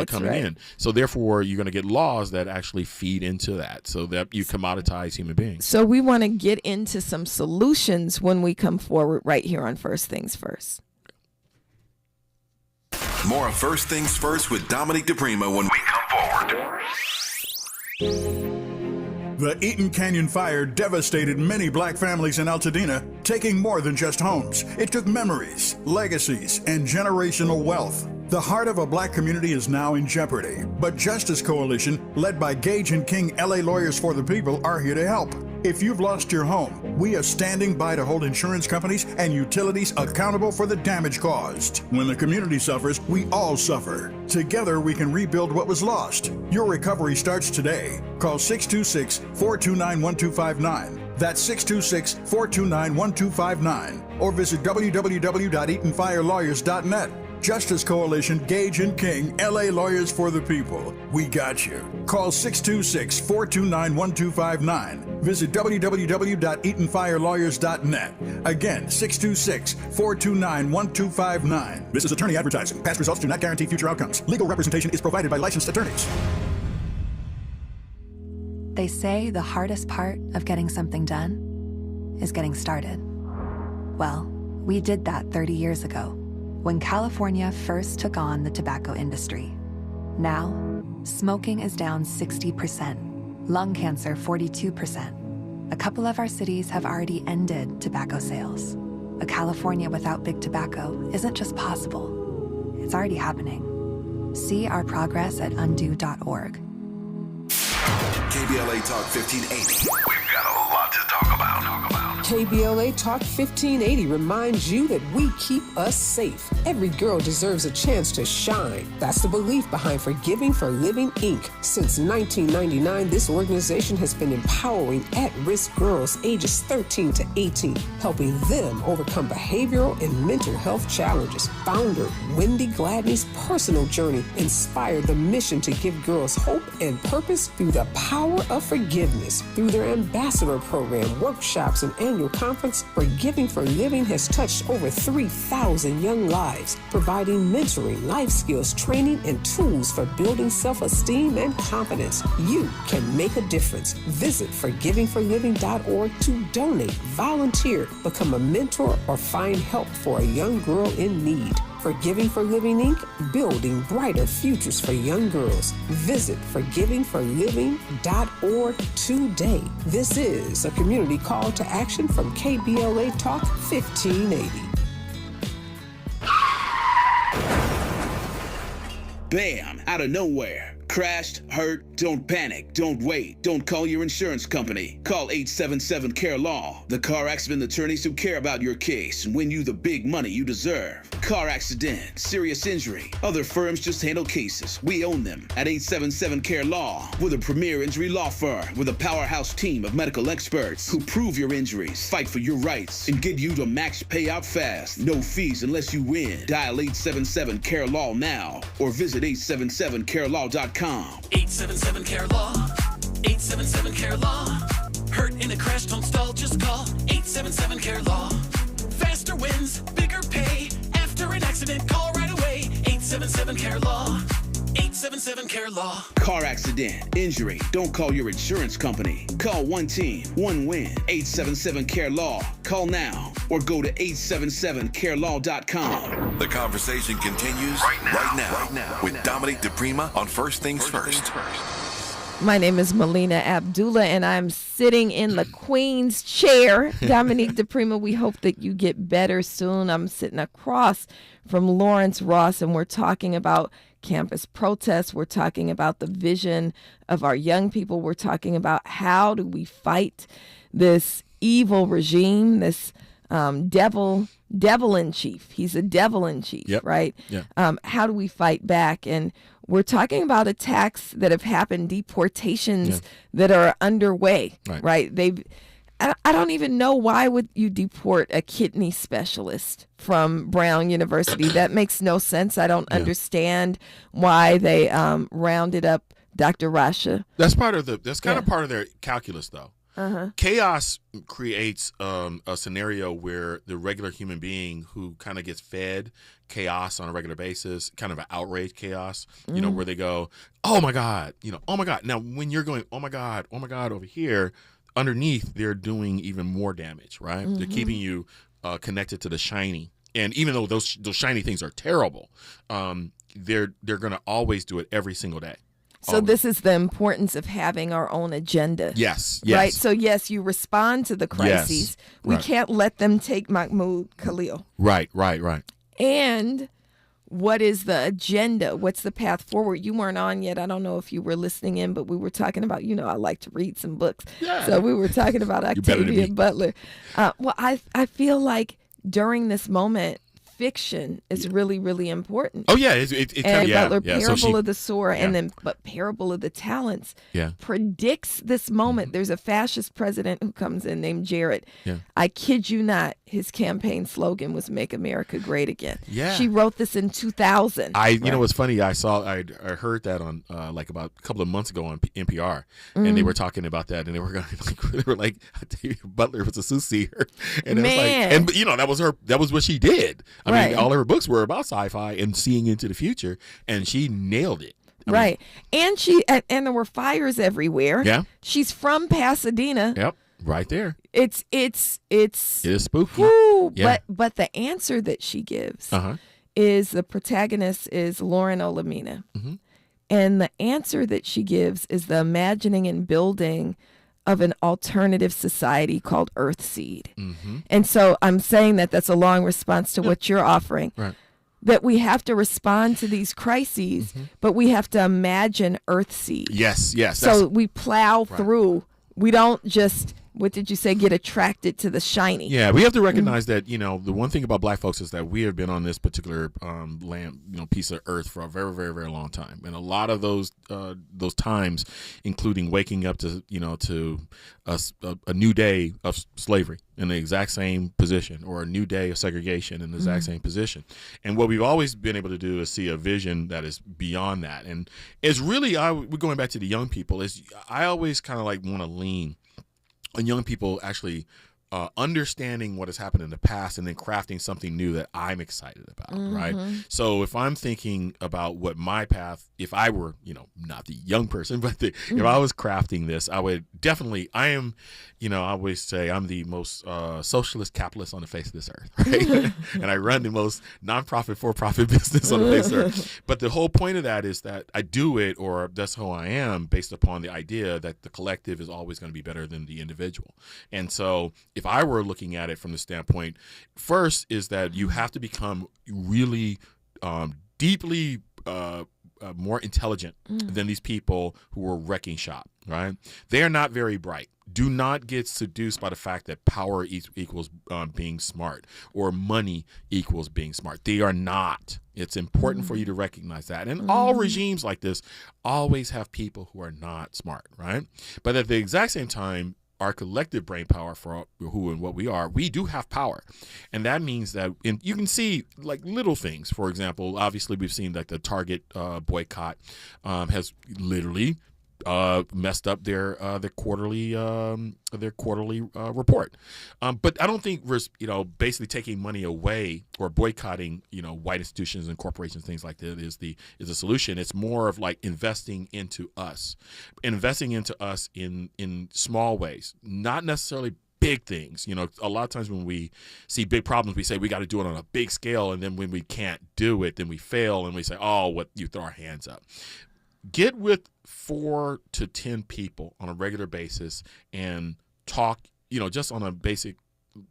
coming in. So therefore you're going to get laws that actually feed into that, so that you commoditize human beings. So we want to get into some solutions when we come forward right here on First Things First. More of First Things First with Dominique DiPrima when we come forward. The Eaton Canyon fire devastated many black families in Altadena, taking more than just homes. It took memories, legacies, and generational wealth. The heart of a black community is now in jeopardy, but Justice Coalition, led by Gage and King LA Lawyers for the People, are here to help. If you've lost your home, we are standing by to hold insurance companies and utilities accountable for the damage caused. When the community suffers, we all suffer. Together, we can rebuild what was lost. Your recovery starts today. Call 626-429-1259. That's 626-429-1259. Or visit www.eatonfirelawyers.net. Justice Coalition, Gage and King, LA Lawyers for the People. We got you. Call 626-429-1259. Visit www.eatonfirelawyers.net. Again, 626-429-1259. This is attorney advertising. Past results do not guarantee future outcomes. Legal representation is provided by licensed attorneys. They say the hardest part of getting something done is getting started. Well, we did that 30 years ago, when California first took on the tobacco industry. Now, smoking is down 60%, lung cancer 42%. A couple of our cities have already ended tobacco sales. A California without big tobacco isn't just possible, it's already happening. See our progress at undo.org. KBLA Talk 1580. We've got a lot to talk about. KBLA Talk 1580 reminds you that we keep us safe. Every girl deserves a chance to shine. That's the belief behind Forgiving for Living, Inc. Since 1999, this organization has been empowering at-risk girls ages 13 to 18, helping them overcome behavioral and mental health challenges. Founder Wendy Gladney's personal journey inspired the mission to give girls hope and purpose through the power of forgiveness. Through their ambassador program, workshops, and annual annual conference, Forgiving for Living has touched over 3,000 young lives, providing mentoring, life skills, training, and tools for building self-esteem and confidence. You can make a difference. Visit forgivingforliving.org to donate, volunteer, become a mentor, or find help for a young girl in need. Forgiving for Living, Inc., building brighter futures for young girls. Visit forgivingforliving.org today. This is a community call to action from KBLA Talk 1580. Bam! Out of nowhere. Crashed, hurt, don't panic, don't wait, don't call your insurance company. Call 877-CARE-LAW, the car accident attorneys who care about your case and win you the big money you deserve. Car accident, serious injury, other firms just handle cases. We own them at 877-CARE-LAW. We're the premier injury law firm with a powerhouse team of medical experts who prove your injuries, fight for your rights, and get you the max payout fast. No fees unless you win. Dial 877-CARE-LAW now or visit 877carelaw.com. 877-CARE-LAW, 877-CARE-LAW. Hurt in a crash, don't stall, just call 877-CARE-LAW. Faster wins, bigger pay. After an accident, call right away. 877-CARE-LAW, 877-CARE-LAW. Car accident, injury, don't call your insurance company. Call one team, one win. 877-CARE-LAW. Call now or go to 877carelaw.com. The conversation continues right now with Dominique DiPrima on First Things First. My name is Melina Abdullah, and I'm sitting in the Queen's chair. Dominique DiPrima, we hope that you get better soon. I'm sitting across from Lawrence Ross, and we're talking about campus protests. We're talking about the vision of our young people. We're talking about how do we fight this evil regime, this devil in chief. He's a devil in chief, Yep. right? Yeah. How do we fight back? And we're talking about attacks that have happened, deportations that are underway, right? I don't even know, why would you deport a kidney specialist from Brown University? That makes no sense. I don't understand why they rounded up Dr. Rasha. That's kind of part of their calculus, though. Chaos creates a scenario where the regular human being who kind of gets fed chaos on a regular basis, kind of an outrage chaos, you know, where they go, oh my God, oh my God. Now, when you're going, oh my God over here, underneath, they're doing even more damage, right? They're keeping you connected to the shiny. And even though those shiny things are terrible, they're going to always do it every single day. So this is the importance of having our own agenda. Yes. Right? So, yes, you respond to the crises. Yes, we can't let them take Mahmoud Khalil. Right. And what is the agenda? What's the path forward? You weren't on yet. I don't know if you were listening in, but we were talking about, I like to read some books. Yeah. So we were talking about Octavia Butler. Well, I feel like during this moment, fiction is really, really important. Oh yeah, Butler, Parable of the Sower, and but Parable of the Talents predicts this moment. There's a fascist president who comes in named Jared. I kid you not, his campaign slogan was "Make America Great Again." Yeah, she wrote this in 2000. You know what's funny? I heard that on like about a couple of months ago on NPR, and they were talking about that, and they were like, Butler was a soothsayer, and it was like, that was what she did. I mean, all of her books were about sci-fi and seeing into the future, and she nailed it. I mean, and there were fires everywhere. Yeah, she's from Pasadena. Yep, right there. It is spooky. Woo, but the answer that she gives is, the protagonist is Lauren Olamina, and the answer that she gives is the imagining and building of an alternative society called Earthseed. And so I'm saying that's a long response to what you're offering. Right. That we have to respond to these crises, but we have to imagine Earthseed. Yes. So we plow through. We don't just, what did you say, get attracted to the shiny. Yeah, we have to recognize that, the one thing about Black folks is that we have been on this particular land, piece of earth for a very, very, very long time. And a lot of those times, including waking up to, to a new day of slavery in the exact same position, or a new day of segregation in the exact same position. And what we've always been able to do is see a vision that is beyond that. And it's really, we're going back to the young people, I always kind of like want to lean on young people actually understanding what has happened in the past and then crafting something new that I'm excited about, right? So if I'm thinking about what my path, if I were, not the young person, but if I was crafting this, I would definitely, I always say I'm the most socialist capitalist on the face of this earth, right? And I run the most nonprofit, for-profit business on the face of the earth. But the whole point of that is that I do it, or that's who I am, based upon the idea that the collective is always going to be better than the individual. And so if I were looking at it from the standpoint, first is that you have to become really deeply more intelligent than these people who are wrecking shop, right? They are not very bright. Do not get seduced by the fact that power equals being smart, or money equals being smart. They are not. It's important for you to recognize that. And all regimes like this always have people who are not smart, right? But at the exact same time, our collective brain power, for who and what we are, we do have power. And that means that you can see like little things. For example, obviously we've seen like the Target boycott has literally messed up their quarterly report. But I don't think we're basically taking money away or boycotting white institutions and corporations, things like that is the solution. It's more of like investing into us in small ways, not necessarily big things. A lot of times when we see big problems, we say we got to do it on a big scale, and then when we can't do it, then we fail and we say, you throw our hands up. Get with 4 to 10 people on a regular basis and talk, just on a basic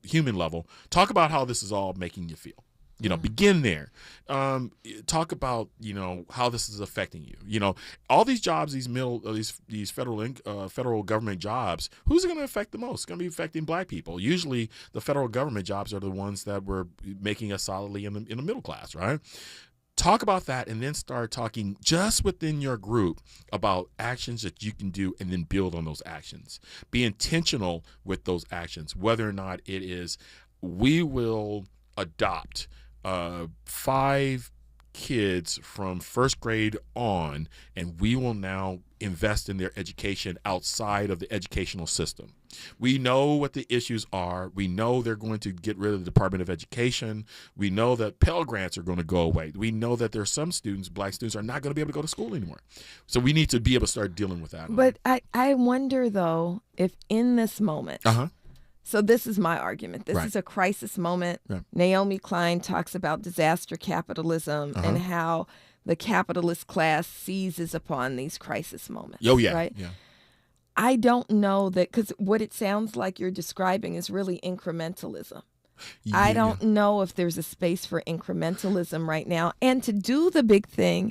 human level, talk about how this is all making you feel. Begin there. Talk about, how this is affecting you. All these jobs, these federal government jobs, who's it going to affect the most? It's going to be affecting black people. Usually the federal government jobs are the ones that were making us solidly in the middle class, right? Talk about that, and then start talking just within your group about actions that you can do, and then build on those actions. Be intentional with those actions, whether or not it is we will adopt 5 kids from first grade on, and we will now invest in their education outside of the educational system. We know what the issues are. We know they're going to get rid of the Department of Education. We know that Pell Grants are going to go away. We know that there are some students, black students, are not going to be able to go to school anymore. So we need to be able to start dealing with that. But I wonder, though, if in this moment, so this is my argument. This is a crisis moment. Right. Naomi Klein talks about disaster capitalism and how the capitalist class seizes upon these crisis moments. Oh, yeah. Right? Yeah. I don't know that, because what it sounds like you're describing is really incrementalism. Yeah. I don't know if there's a space for incrementalism right now. And to do the big thing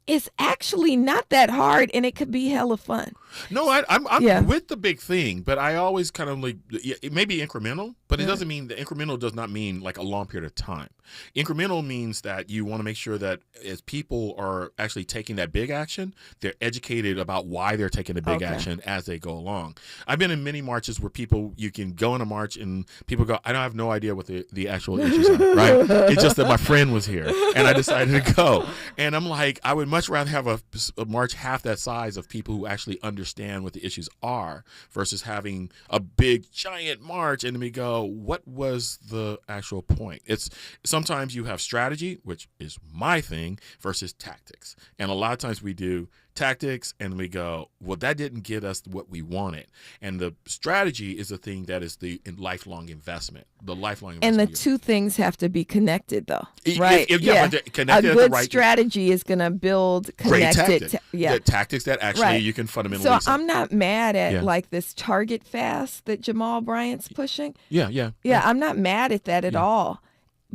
is actually not that hard, and it could be hella fun. No, I'm with the big thing, but I always kind of like, it may be incremental, but it doesn't mean, the incremental does not mean like a long period of time. Incremental means that you want to make sure that as people are actually taking that big action, they're educated about why they're taking the big action as they go along. I've been in many marches where you can go in a march and people go, I don't have no idea what the actual issues are, right? It's just that my friend was here and I decided to go. And I'm like, I would much rather have a march half that size of people who actually understand what the issues are versus having a big giant march and then we go, what was the actual point? It's sometimes you have strategy, which is my thing, versus tactics. And a lot of times we do tactics and we go, well, that didn't get us what we wanted. And the strategy is the thing that is the lifelong investment. And the two things have to be connected, though, right? But connected a good strategy is going to build connected. The tactics that actually you can fundamentally. So I'm not mad at like this target fast that Jamal Bryant's pushing. Yeah. I'm not mad at that at all.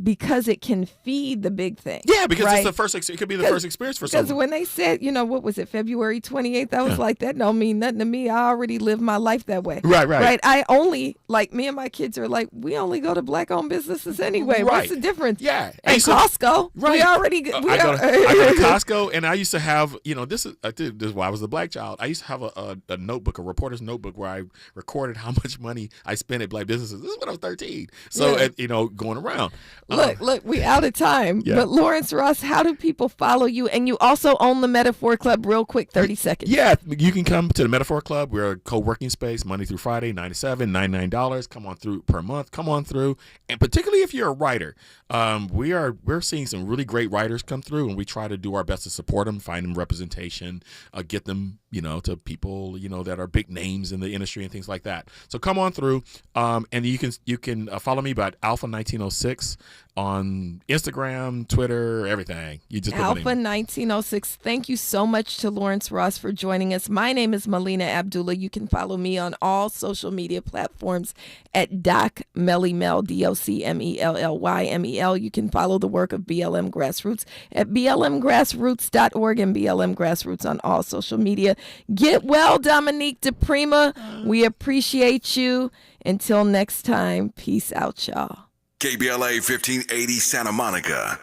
Because it can feed the big thing. Yeah, because it's the first. It could be the first experience for someone. Because when they said, what was it, February 28th? I was like, that don't mean nothing to me. I already live my life that way. Right. I only, like, me and my kids are like, we only go to black-owned businesses anyway. Right. What's the difference? Yeah. And Costco. Right. I go to Costco, and I used to have, this is why I was the black child. I used to have a notebook, a reporter's notebook, where I recorded how much money I spent at black businesses. This is when I was 13. So, going around. Look, we out of time. Yeah. But Lawrence Ross, how do people follow you? And you also own the Metaphor Club. Real quick, 30 seconds. Yeah, you can come to the Metaphor Club. We're a co-working space Monday through Friday, 9 to 7, $99. Come on through per month. Come on through. And particularly if you're a writer, we're seeing some really great writers come through, and we try to do our best to support them, find them representation, get them, to people, that are big names in the industry and things like that. So come on through. And you can follow me by Alpha1906 on Instagram, Twitter, everything. You just Alpha1906. Thank you so much to Lawrence Ross for joining us. My name is Melina Abdullah. You can follow me on all social media platforms at Doc Melly-Mel, DOCMELLYMEL. You can follow the work of BLM Grassroots at blmgrassroots.org and BLM Grassroots on all social media. Get well, Dominique DiPrima. We appreciate you. Until next time, peace out, y'all. KBLA 1580 Santa Monica.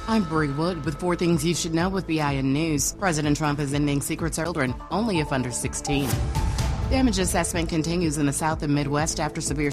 I'm Bree Wood with 4 Things You Should Know with BIN News. President Trump is ending secret children only if under 16. Damage assessment continues in the South and Midwest after severe